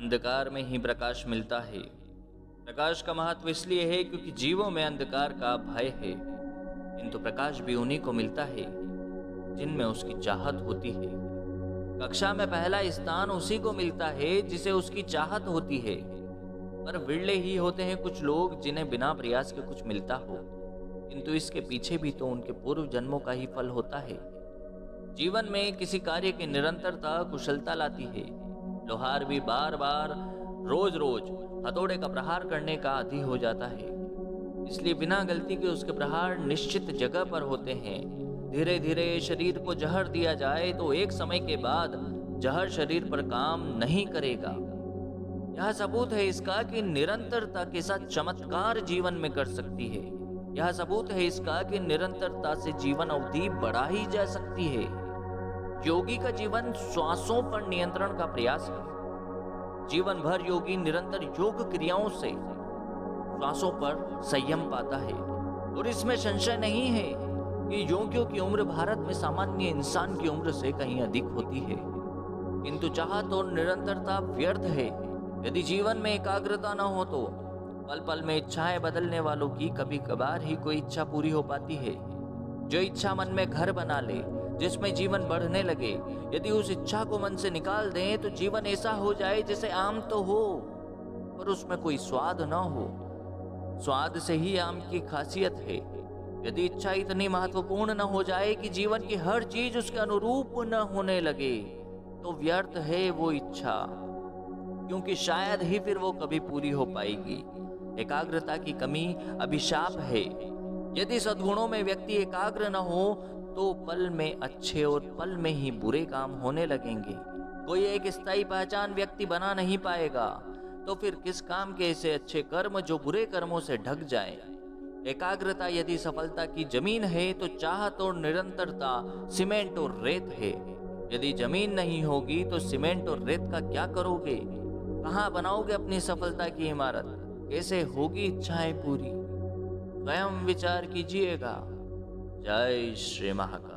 अंधकार में ही प्रकाश मिलता है। प्रकाश का महत्व इसलिए है क्योंकि जीवों में अंधकार का भय है, किंतु प्रकाश भी उन्हीं को मिलता है जिनमें उसकी चाहत होती है। कक्षा में पहला स्थान उसी को मिलता है जिसे उसकी चाहत होती है, पर विरले ही होते हैं कुछ लोग जिन्हें बिना प्रयास के कुछ मिलता हो, किंतु इसके पीछे भी तो उनके पूर्व जन्मों का ही फल होता है। जीवन में किसी कार्य की निरंतरता कुशलता लाती है। लोहार भी बार बार रोज रोज हथौड़े का प्रहार करने का आदी हो जाता है, इसलिए बिना गलती के उसके प्रहार निश्चित जगह पर होते हैं। धीरे धीरे शरीर को जहर दिया जाए तो एक समय के बाद जहर शरीर पर काम नहीं करेगा। यह सबूत है इसका कि निरंतरता के साथ चमत्कार जीवन में कर सकती है। यह सबूत है इसका कि निरंतरता से जीवन अवधि बढ़ाई जा सकती है। योगी का जीवन श्वासों पर नियंत्रण का प्रयास है। जीवन भर योगी निरंतर योग क्रियाओं से श्वासों पर संयम पाता है, और इसमें संशय नहीं है कि योगियों की उम्र भारत में सामान्य इंसान की उम्र से कहीं अधिक होती है। किंतु चाहत और निरंतरता व्यर्थ है यदि जीवन में एकाग्रता न हो तो। पल पल में इच्छाएं बदलने वालों की कभी कभार ही कोई इच्छा पूरी हो पाती है। जो इच्छा मन में घर बना ले, जिसमें जीवन बढ़ने लगे, यदि उस इच्छा को मन से निकाल दें तो जीवन ऐसा हो जाए जैसे आम तो हो पर उसमें कोई स्वाद न हो। स्वाद से ही आम की खासियत है। यदि इच्छा इतनी महत्वपूर्ण न हो जाए कि जीवन की हर चीज उसके अनुरूप न होने लगे तो व्यर्थ है वो इच्छा, क्योंकि शायद ही फिर वो कभी पूरी हो पाएगी। एकाग्रता की कमी अभिशाप है। यदि सद्गुणों में व्यक्ति एकाग्र न हो तो पल में अच्छे और पल में ही बुरे काम होने लगेंगे। कोई एक स्थायी पहचान व्यक्ति बना नहीं पाएगा, तो फिर किस काम के ऐसे अच्छे कर्म जो बुरे कर्मों से ढक जाए। एकाग्रता यदि सफलता की जमीन है तो चाहत और निरंतरता सीमेंट और रेत है। यदि जमीन नहीं होगी तो सीमेंट और रेत का क्या करोगे? कहाँ बनाओगे अपनी सफलता की इमारत? कैसे होगी इच्छाएं पूरी? स्वयं विचार कीजिएगा। जय श्री महाकाल।